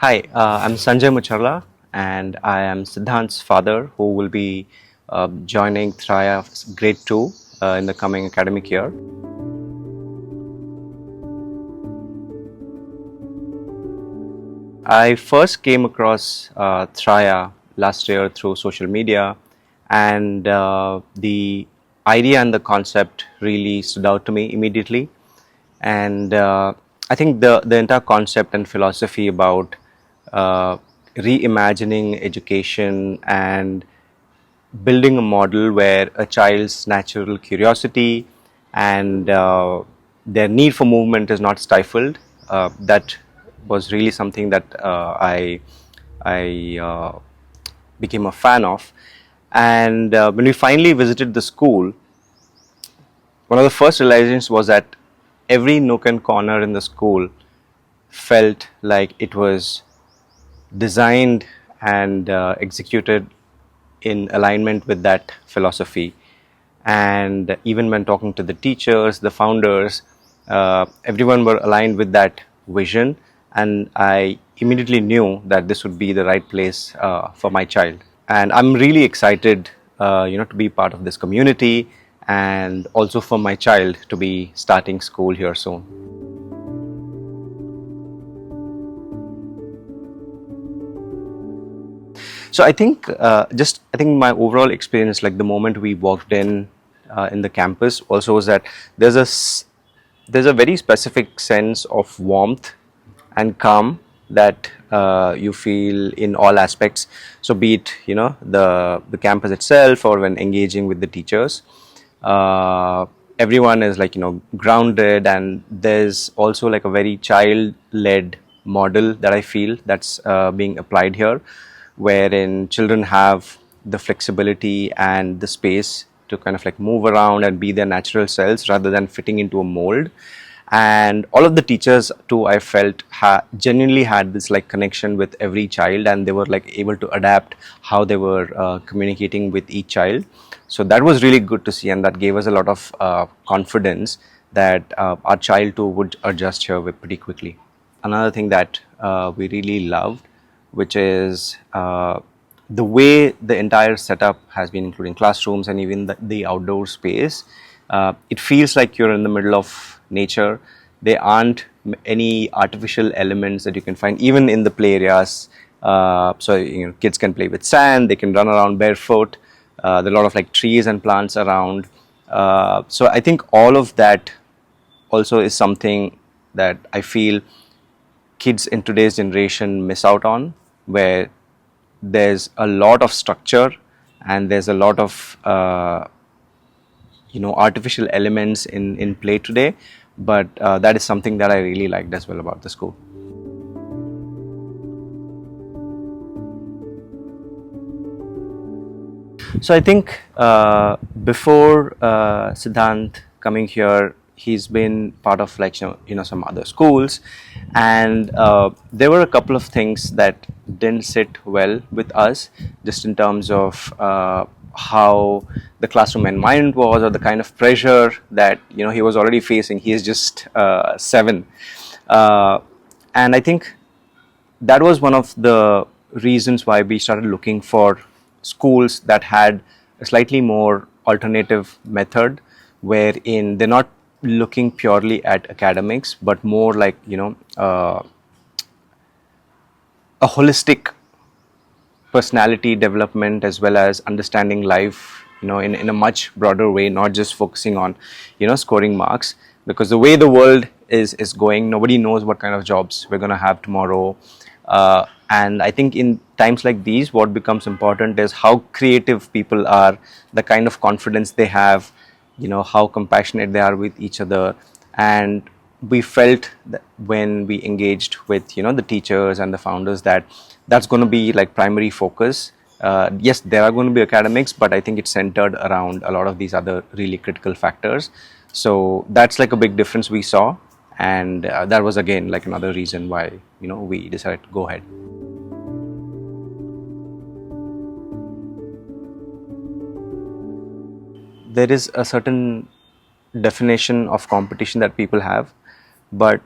Hi, I'm Sanjay Mucharla, and I am Siddhant's father, who will be joining Thraya Grade 2 in the coming academic year. I first came across Thraya last year through social media, and the idea and the concept really stood out to me immediately. And I think the entire concept and philosophy about uh, reimagining education and building a model where a child's natural curiosity and their need for movement is not stifled. That was really something that I became a fan of. And when we finally visited the school, one of the first realizations was that every nook and corner in the school felt like it was designed and executed in alignment with that philosophy. And even when talking to the teachers, the founders, everyone were aligned with that vision. And I immediately knew that this would be the right place for my child. And I'm really excited, to be part of this community, and also for my child to be starting school here soon. So I think I think my overall experience, like the moment we walked in the campus, also was that there's a very specific sense of warmth and calm that you feel in all aspects. So be it the campus itself or when engaging with the teachers, everyone is like grounded, and there's also like a very child-led model that I feel that's being applied here, wherein children have the flexibility and the space to kind of like move around and be their natural selves rather than fitting into a mold. And all of the teachers too, I felt genuinely had this like connection with every child, and they were like able to adapt how they were communicating with each child. So that was really good to see, and that gave us a lot of confidence that our child too would adjust here pretty quickly. Another thing that we really loved, which is the way the entire setup has been, including classrooms and even the outdoor space. It feels like you're in the middle of nature. There aren't any artificial elements that you can find even in the play areas. So kids can play with sand, they can run around barefoot. There are a lot of like trees and plants around. So I think all of that also is something that I feel kids in today's generation miss out on, where there's a lot of structure and there's a lot of artificial elements in play today, but that is something that I really liked as well about the school. So I think before Siddhant coming here, he's been part of like some other schools, and there were a couple of things that didn't sit well with us, just in terms of how the classroom environment was, or the kind of pressure that he was already facing. He is just 7, and I think that was one of the reasons why we started looking for schools that had a slightly more alternative method, wherein they're not looking purely at academics but more like a holistic personality development, as well as understanding life in a much broader way, not just focusing on scoring marks, because the way the world is going, nobody knows what kind of jobs we're going to have tomorrow. And I think in times like these, what becomes important is how creative people are, the kind of confidence they have, how compassionate they are with each other. And we felt that when we engaged with the teachers and the founders, that that's going to be like primary focus. Yes, there are going to be academics, but I think it's centered around a lot of these other really critical factors. So that's like a big difference we saw, and that was again like another reason why we decided to go ahead. There is a certain definition of competition that people have, but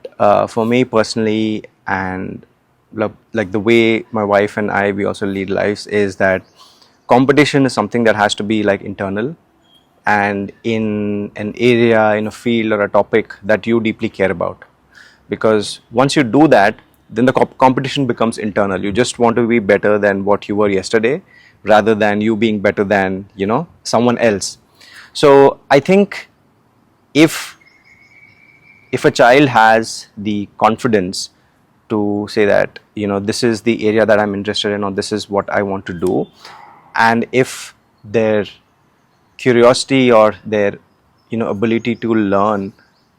for me personally, and like the way my wife and I, we also lead lives, is that competition is something that has to be like internal, and in an area, in a field or a topic that you deeply care about. Because once you do that, then the competition becomes internal. You just want to be better than what you were yesterday, rather than you being better than, you know, someone else. So I think if a child has the confidence to say that, you know, this is the area that I'm interested in, or this is what I want to do, and if their curiosity or their, you know, ability to learn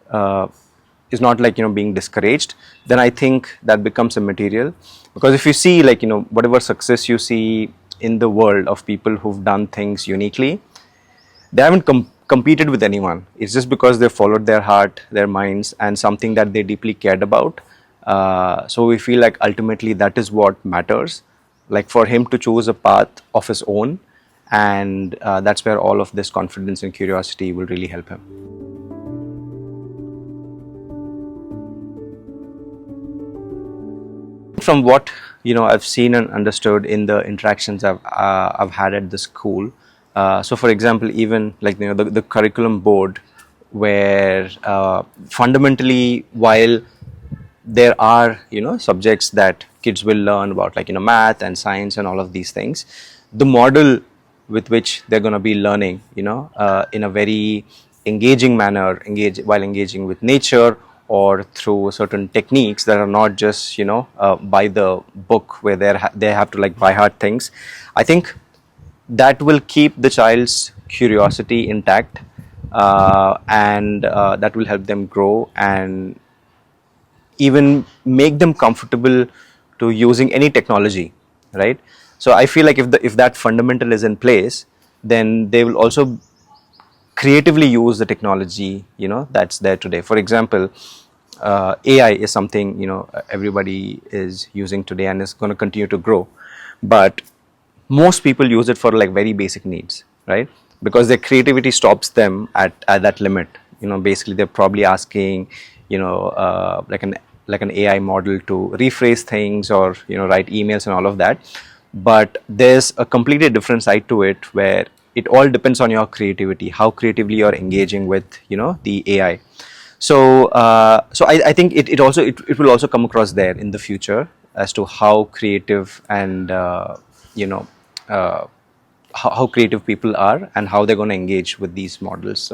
uh, is not like, you know, being discouraged, then I think that becomes a material. Because if you see, like, you know, whatever success you see in the world of people who've done things uniquely, they haven't competed with anyone. It's just because they followed their heart, their minds, and something that they deeply cared about. So we feel like ultimately that is what matters. Like for him to choose a path of his own, and that's where all of this confidence and curiosity will really help him. From what, you know, I've seen and understood in the interactions I've had at the school. So, for example, even like, you know, the curriculum board, where fundamentally, while there are, you know, subjects that kids will learn about, like, you know, math and science and all of these things, the model with which they're going to be learning, you know, in a very engaging manner, while engaging with nature, or through certain techniques that are not just, you know, by the book, where they have to like by heart things. I think that will keep the child's curiosity intact, and that will help them grow, and even make them comfortable to using any technology, right? So I feel like if that fundamental is in place, then they will also creatively use the technology, you know, that's there today. For example, AI is something, you know, everybody is using today and is going to continue to grow, but most people use it for like very basic needs, right? Because their creativity stops them at that limit. You know, basically they're probably asking, you know, like an AI model to rephrase things, or, you know, write emails and all of that. But there's a completely different side to it, where it all depends on your creativity, how creatively you're engaging with, you know, the AI. So I think it will also come across there in the future, as to how creative and you know, how creative people are, and how they're going to engage with these models.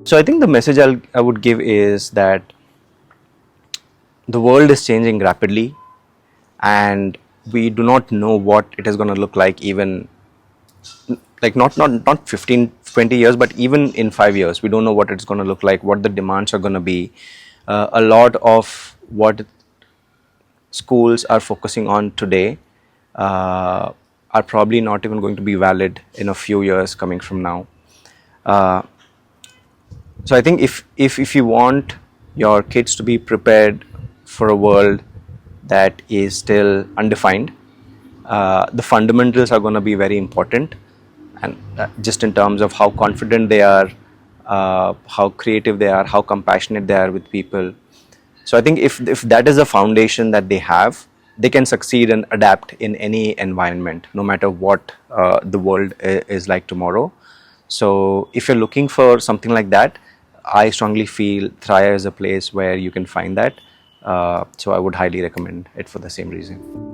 So I think the message I would give is that the world is changing rapidly, and we do not know what it is going to look like, even like not 15, 20 years, but even in 5 years we don't know what it's going to look like, what the demands are going to be. A lot of what schools are focusing on today are probably not even going to be valid in a few years coming from now. So I think if you want your kids to be prepared for a world that is still undefined, the fundamentals are going to be very important, and just in terms of how confident they are, how creative they are, how compassionate they are with people. So I think if that is a foundation that they have, they can succeed and adapt in any environment, no matter what the world is like tomorrow. So if you're looking for something like that, I strongly feel Thraya is a place where you can find that. So I would highly recommend it for the same reason.